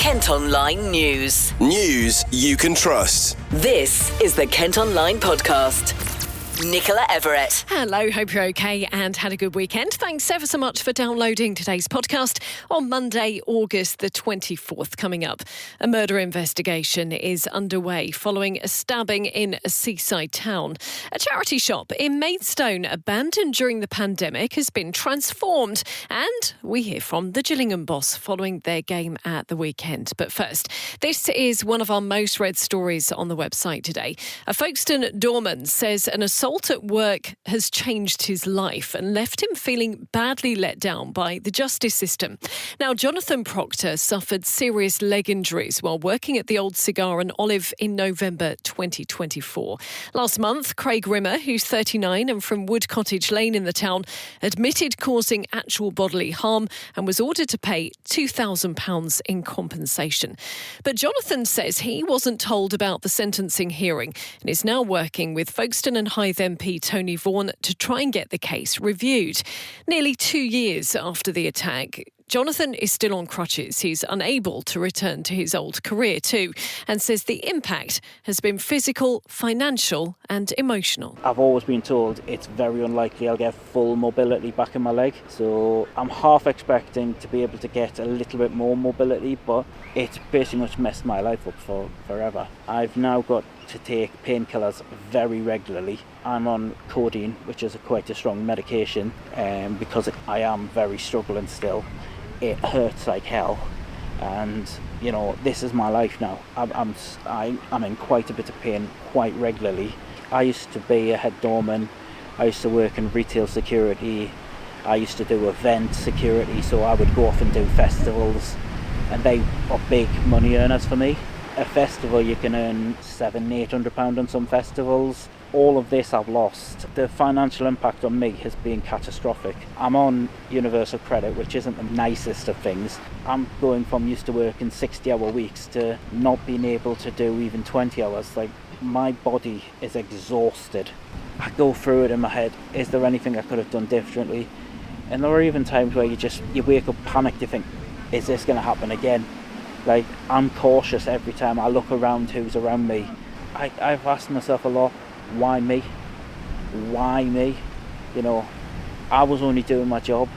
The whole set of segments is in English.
Kent Online News. News you can trust. This is the Kent Online Podcast. Nicola Everett. Hello, hope you're okay and had a good weekend. Thanks ever so much for downloading today's podcast on Monday, August the 24th. Coming up, a murder investigation is underway following a stabbing in a seaside town. A charity shop in Maidstone, abandoned during the pandemic, has been transformed. And we hear from the Gillingham boss following their game at the weekend. But first, this is one of our most read stories on the website today. A Folkestone doorman says an assault at work has changed his life and left him feeling badly let down by the justice system. Now, Jonathon Proctor suffered serious leg injuries while working at the Old Cigar and Olive in November 2024. Last month, Craig Rimmer, who's 39 and from Wood Cottage Lane in the town, admitted causing actual bodily harm and was ordered to pay £2,000 in compensation. But Jonathon says he wasn't told about the sentencing hearing and is now working with Folkestone and Hythe MP Tony Vaughan to try and get the case reviewed. Nearly 2 years after the attack, Jonathon is still on crutches. He's unable to return to his old career too, and says the impact has been physical, financial and emotional. I've always been told it's very unlikely I'll get full mobility back in my leg, so I'm half expecting to be able to get a little bit more mobility, but it's basically much messed my life up for forever. I've now got to take painkillers very regularly. I'm on codeine, which is quite a strong medication, because I am very struggling still. It hurts like hell, and you know, this is my life now. I'm in quite a bit of pain quite regularly. I used to be a head doorman. I used to work in retail security. I used to do event security, so I would go off and do festivals, and they are big money earners for me. A festival, you can earn £700-800 on some festivals. All of this I've lost. The financial impact on me has been catastrophic. I'm on universal credit, which isn't the nicest of things. I'm going from used to working 60-hour weeks to not being able to do even 20 hours. Like, my body is exhausted. I go through it in my head. Is there anything I could have done differently? And there are even times where you wake up panicked, you think, is this going to happen again? Like, I'm cautious every time I look around who's around me. I've asked myself a lot, why me? Why me? You know, I was only doing my job.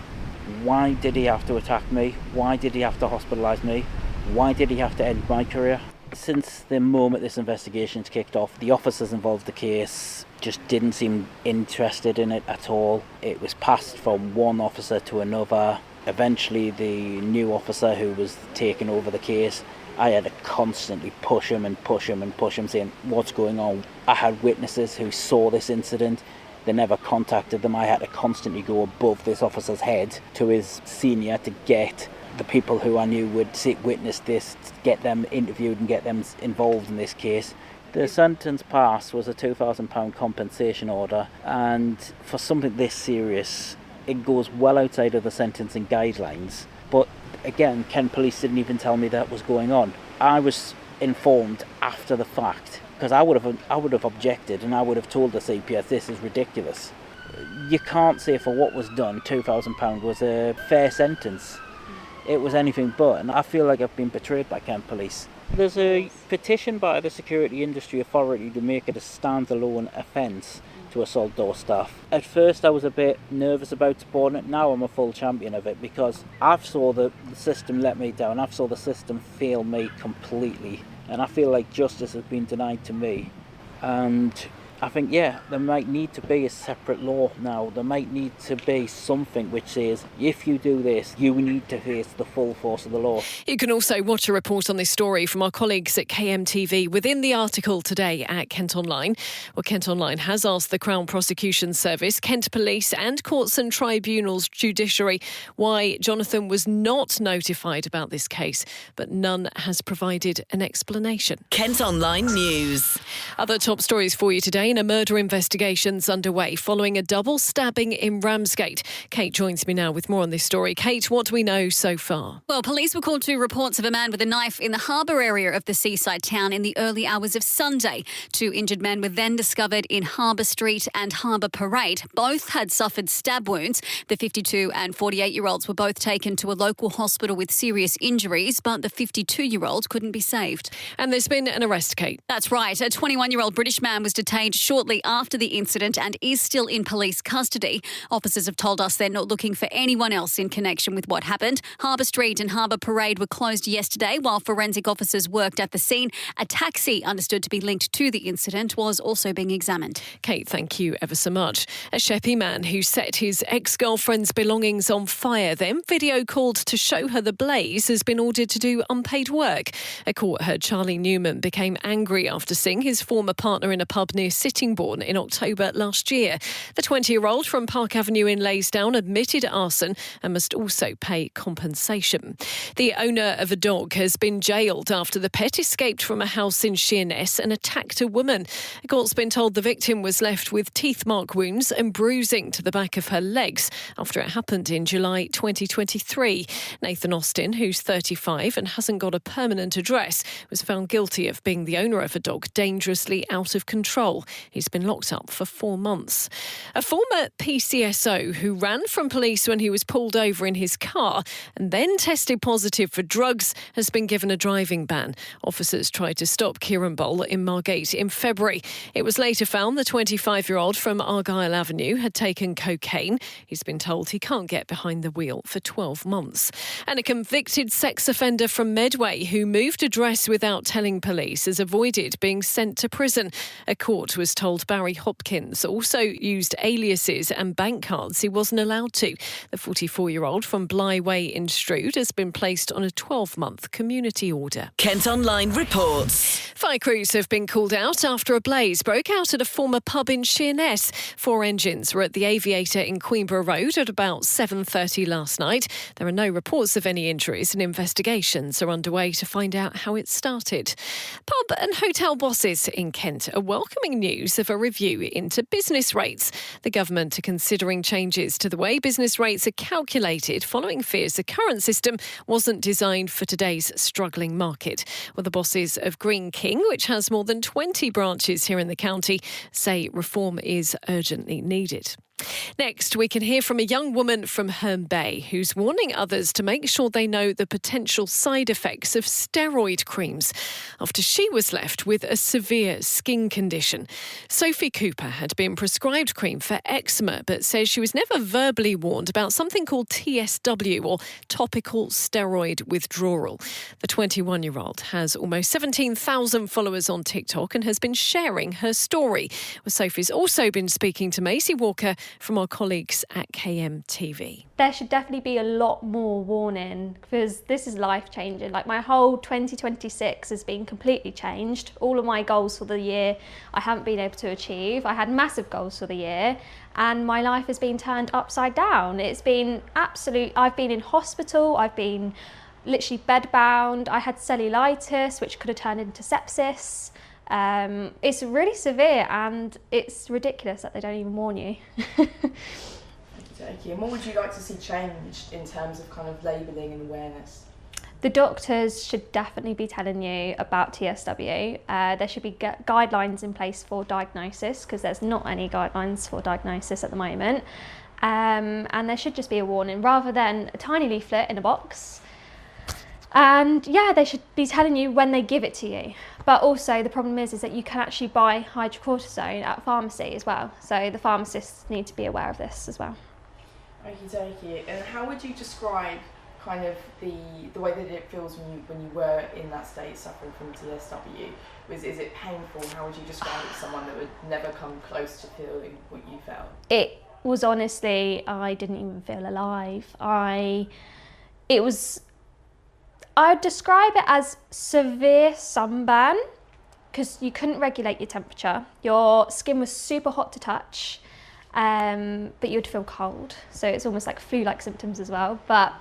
Why did he have to attack me? Why did he have to hospitalise me? Why did he have to end my career? Since the moment this investigation's kicked off, the officers involved in the case just didn't seem interested in it at all. It was passed from one officer to another. Eventually, the new officer who was taking over the case, I had to constantly push him, saying, what's going on? I had witnesses who saw this incident. They never contacted them. I had to constantly go above this officer's head to his senior to get the people who I knew would witness this, to get them interviewed and get them involved in this case. The sentence passed was a £2,000 compensation order, and for something this serious, it goes well outside of the sentencing guidelines. But again, Kent Police didn't even tell me that was going on. I was informed after the fact, because I would have objected, and I would have told the CPS this is ridiculous. You can't say for what was done £2,000 was a fair sentence. It was anything but, and I feel like I've been betrayed by Kent Police. There's a petition by the Security Industry Authority to make it a standalone offence to assault door staff. At first I was a bit nervous about supporting it. Now I'm a full champion of it, because I've saw the system let me down. I've saw the system fail me completely, and I feel like justice has been denied to me. And I think, there might need to be a separate law now. There might need to be something which says, if you do this, you need to face the full force of the law. You can also watch a report on this story from our colleagues at KMTV within the article today at Kent Online. Well, Kent Online has asked the Crown Prosecution Service, Kent Police and Courts and Tribunals Judiciary why Jonathon was not notified about this case, but none has provided an explanation. Kent Online News. Other top stories for you today. today and a murder investigation's underway following a double stabbing in Ramsgate. Kate joins me now with more on this story. Kate, what do we know so far? Well, police were called to reports of a man with a knife in the Harbour area of the seaside town in the early hours of Sunday. 2 injured men were then discovered in Harbour Street and Harbour Parade. Both had suffered stab wounds. The 52 and 48-year-olds were both taken to a local hospital with serious injuries, but the 52-year-old couldn't be saved. And there's been an arrest, Kate. That's right. A 21-year-old British man was detained shortly after the incident and is still in police custody. Officers have told us they're not looking for anyone else in connection with what happened. Harbour Street and Harbour Parade were closed yesterday while forensic officers worked at the scene. A taxi understood to be linked to the incident was also being examined. Kate, thank you ever so much. A Sheppey man who set his ex-girlfriend's belongings on fire, then video called to show her the blaze, has been ordered to do unpaid work. A court heard Charlie Newman became angry after seeing his former partner in a pub near Sittingbourne in October last year. The 20-year-old from Park Avenue in Maidstone admitted arson and must also pay compensation. The owner of a dog has been jailed after the pet escaped from a house in Sheerness and attacked a woman. The court's been told the victim was left with teeth mark wounds and bruising to the back of her legs after it happened in July 2023. Nathan Austin, who's 35 and hasn't got a permanent address, was found guilty of being the owner of a dog dangerously out of control. He's been locked up for 4 months. A former PCSO who ran from police when he was pulled over in his car and then tested positive for drugs has been given a driving ban. Officers tried to stop Kieran Bowl in Margate in February. It was later found the 25-year-old from Argyle Avenue had taken cocaine. He's been told he can't get behind the wheel for 12 months. And a convicted sex offender from Medway who moved address without telling police has avoided being sent to prison. A court was told Barry Hopkins also used aliases and bank cards he wasn't allowed to. The 44-year-old from Bly Way in Strood has been placed on a 12-month community order. Kent Online reports. Fire crews have been called out after a blaze broke out at a former pub in Sheerness. 4 engines were at the Aviator in Queenborough Road at about 7:30 last night. There are no reports of any injuries and investigations are underway to find out how it started. Pub and hotel bosses in Kent are welcoming news of a review into business rates. The government are considering changes to the way business rates are calculated following fears the current system wasn't designed for today's struggling market. Well, the bosses of Green King, which has more than 20 branches here in the county, say reform is urgently needed. Next, we can hear from a young woman from Herne Bay who's warning others to make sure they know the potential side effects of steroid creams after she was left with a severe skin condition. Sophie Cooper had been prescribed cream for eczema but says she was never verbally warned about something called TSW or topical steroid withdrawal. The 21-year-old has almost 17,000 followers on TikTok and has been sharing her story. Well, Sophie's also been speaking to Maisie Walker from our colleagues at KMTV. There should definitely be a lot more warning because this is life-changing. Like, my whole 2026 has been completely changed. All of my goals for the year I haven't been able to achieve. I had massive goals for the year and my life has been turned upside down. It's been absolute. I've been in hospital, I've been literally bedbound, I had cellulitis which could have turned into sepsis. It's really severe and it's ridiculous that they don't even warn you. Thank you. And what would you like to see changed in terms of kind of labelling and awareness? The doctors should definitely be telling you about TSW. There should be guidelines in place for diagnosis because there's not any guidelines for diagnosis at the moment. And there should just be a warning rather than a tiny leaflet in a box. And yeah, they should be telling you when they give it to you. But also the problem is that you can actually buy hydrocortisone at a pharmacy as well. So the pharmacists need to be aware of this as well. Okie. And how would you describe kind of the way that it feels when you were in that state suffering from TSW? Is it painful? How would you describe it to someone that would never come close to feeling what you felt? It was honestly, I didn't even feel alive. I'd describe it as severe sunburn because you couldn't regulate your temperature. Your skin was super hot to touch, but you'd feel cold. So it's almost like flu-like symptoms as well. But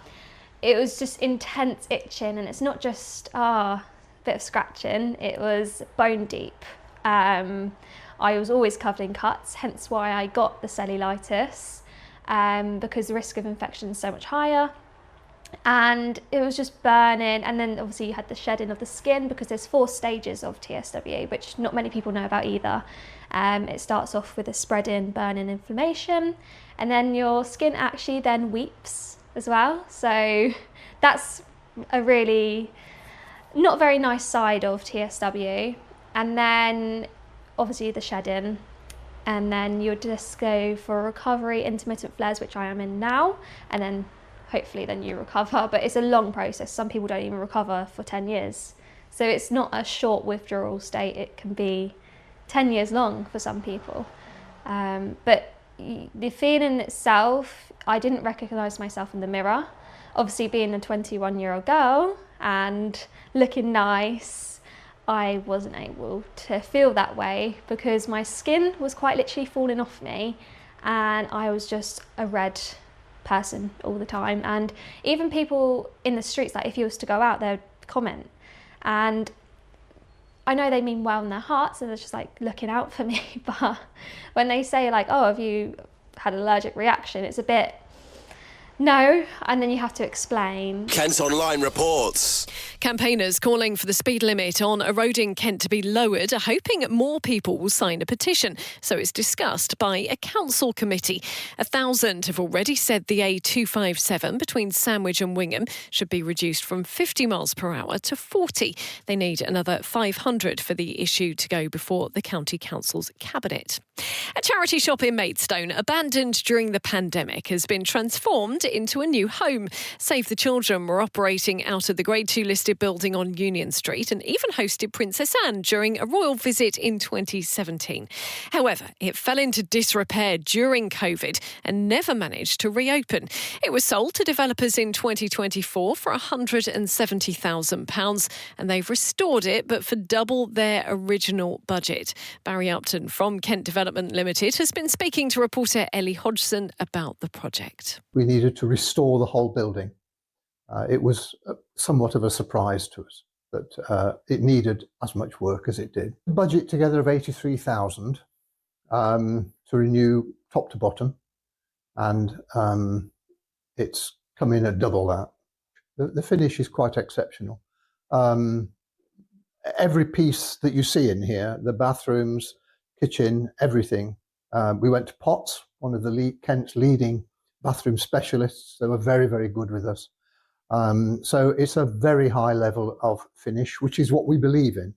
it was just intense itching, and it's not just a bit of scratching. It was bone deep. I was always covered in cuts, hence why I got the cellulitis, because the risk of infection is so much higher. And it was just burning, and then obviously you had the shedding of the skin, because there's 4 stages of TSW, which not many people know about either. It starts off with a spreading, burning, inflammation, and then your skin actually then weeps as well. So that's a really not very nice side of TSW. And then obviously the shedding, and then you'll just go for recovery, intermittent flares, which I am in now, and then hopefully then you recover, but it's a long process. Some people don't even recover for 10 years. So it's not a short withdrawal state, it can be 10 years long for some people. But the feeling itself, I didn't recognise myself in the mirror. Obviously being a 21-year-old girl and looking nice, I wasn't able to feel that way, because my skin was quite literally falling off me, and I was just a red person all the time. And even people in the streets, like if you was to go out, they'd comment, and I know they mean well in their hearts and they're just like looking out for me, but when they say like, oh, have you had an allergic reaction, it's a bit no, and then you have to explain. Kent Online reports. Campaigners calling for the speed limit on a road in Kent to be lowered are hoping more people will sign a petition, so it's discussed by a council committee. 1,000 have already said the A257 between Sandwich and Wingham should be reduced from 50 miles per hour to 40. They need another 500 for the issue to go before the county council's cabinet. A charity shop in Maidstone, abandoned during the pandemic, has been transformed into a new home. Save the Children were operating out of the Grade 2 listed building on Union Street and even hosted Princess Anne during a royal visit in 2017. However, it fell into disrepair during COVID and never managed to reopen. It was sold to developers in 2024 for £170,000 and they've restored it, but for double their original budget. Barry Upton from Kent Development Limited has been speaking to reporter Ellie Hodgson about the project. We needed to restore the whole building. It was somewhat of a surprise to us that it needed as much work as it did. The budget together of £83,000 to renew top to bottom, and it's come in at double that. The finish is quite exceptional. Every piece that you see in here, the bathrooms, kitchen, everything. We went to Potts, one of the Kent's leading bathroom specialists. They were very, very good with us. So it's a very high level of finish, which is what we believe in.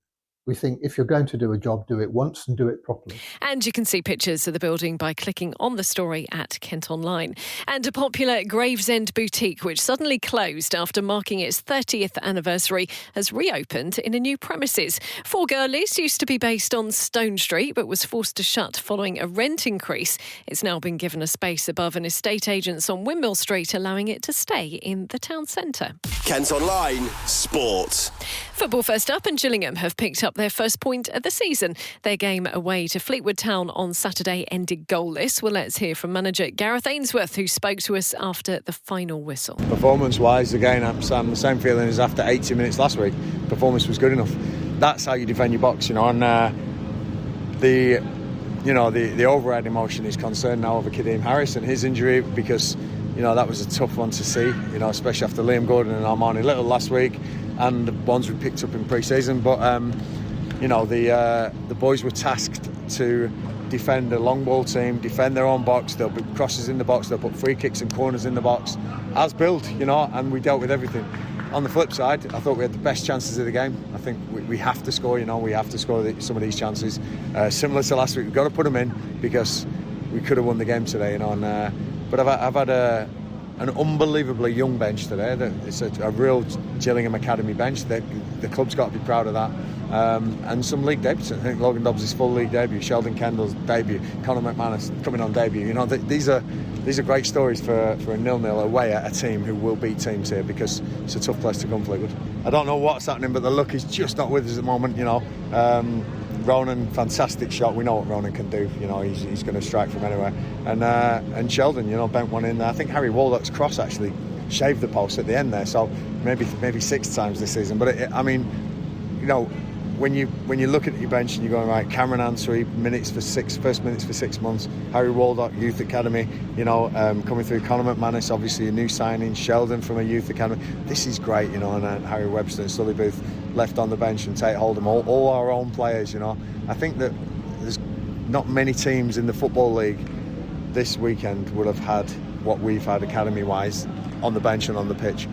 We think if you're going to do a job, do it once and do it properly. And you can see pictures of the building by clicking on the story at Kent Online. And a popular Gravesend boutique, which suddenly closed after marking its 30th anniversary, has reopened in a new premises. For Girlies used to be based on Stone Street, but was forced to shut following a rent increase. It's now been given a space above an estate agent's on Windmill Street, allowing it to stay in the town centre. Kent Online Sport. Football first up, and Gillingham have picked up their first point of the season. Their game away to Fleetwood Town on Saturday ended goalless. Well, let's hear from manager Gareth Ainsworth, who spoke to us after the final whistle. Performance-wise, again, I'm the same feeling as after 80 minutes last week. Performance was good enough. That's how you defend your box, you know. And the override emotion is concerned now over Kadeem Harris and his injury, because that was a tough one to see, especially after Liam Gordon and Armani Little last week, and the ones we picked up in pre-season. But the boys were tasked to defend a long ball team, defend their own box. There'll be crosses in the box, they'll put free kicks and corners in the box, as built, and we dealt with everything. On the flip side, I thought we had the best chances of the game. I think we have to score, we have to score some of these chances. Similar to last week, we've got to put them in, because we could have won the game today, But I've had an unbelievably young bench today. It's a real Gillingham Academy bench. The club's got to be proud of that. And some league debuts. I think Logan Dobbs' full league debut, Sheldon Kendall's debut, Conor McManus coming on debut. These are great stories for a 0-0 away at a team who will beat teams here, because it's a tough place to come, Fleetwood. I don't know what's happening, but the luck is just not with us at the moment. Ronan, fantastic shot. We know what Ronan can do. He's going to strike from anywhere. And Sheldon, bent one in there. I think Harry Waldock's cross actually shaved the post at the end there. So maybe 6 times this season. But when you look at your bench and you're going, right, Cameron Answery, first minutes for 6 months, Harry Waldock, Youth Academy, coming through, Conor McManus, obviously a new signing, Sheldon from a Youth Academy. This is great, and Harry Webster and Sully Booth left on the bench, and Tate Hold'em, all our own players, I think that there's not many teams in the Football League this weekend would have had what we've had academy-wise on the bench and on the pitch.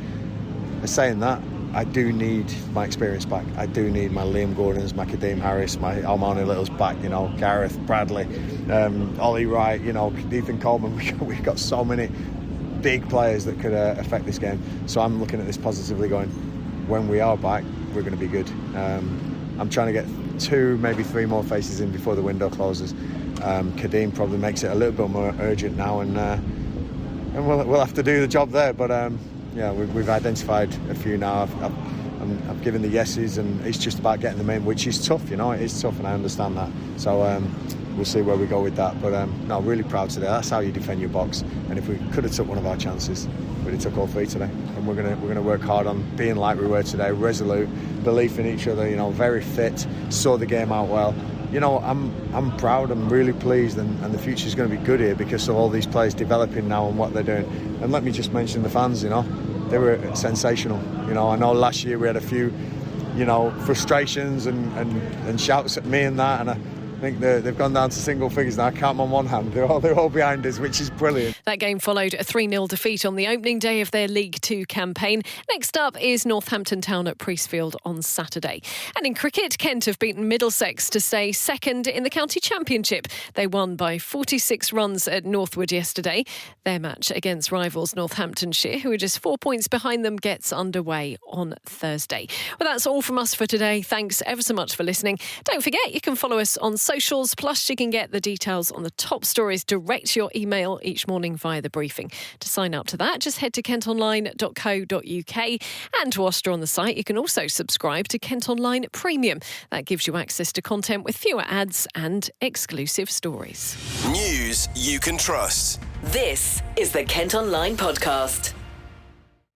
Saying that, I do need my experience back. I do need my Liam Gordons, my Kadeem Harris, my Armani Littles back, Gareth, Bradley, Ollie Wright, Ethan Coleman. We've got so many big players that could affect this game. So I'm looking at this positively, going, when we are back, we're going to be good. I'm trying to get 2, maybe 3 more faces in before the window closes. Kadeem probably makes it a little bit more urgent now, and we'll have to do the job there. But we've identified a few now. I've given the yeses, and it's just about getting them in, which is tough. It is tough, and I understand that. So we'll see where we go with that. But no, really proud today. That's how you defend your box. And if we could have took one of our chances, we'd have took all 3 today. And we're gonna work hard on being like we were today, resolute, belief in each other. Very fit, saw the game out well. I'm proud. I'm really pleased, and the future's going to be good here because of all these players developing now and what they're doing. And let me just mention the fans. They were sensational. I know last year we had a few, frustrations and shouts at me and that, and I think they've gone down to single figures now. I count them on one hand. They're all behind us, which is brilliant. That game followed a 3-0 defeat on the opening day of their League 2 campaign. Next up is Northampton Town at Priestfield on Saturday. And in cricket, Kent have beaten Middlesex to stay second in the county championship. They won by 46 runs at Northwood yesterday. Their match against rivals Northamptonshire, who are just 4 points behind them, gets underway on Thursday. Well, that's all from us for today. Thanks ever so much for listening. Don't forget, you can follow us on socials, plus you can get the details on the top stories direct to your email each morning via the briefing. To sign up to that, just head to kentonline.co.uk, and whilst you're on the site, you can also subscribe to Kent Online Premium. That gives you access to content with fewer ads and exclusive stories. News you can trust. This is the Kent Online Podcast.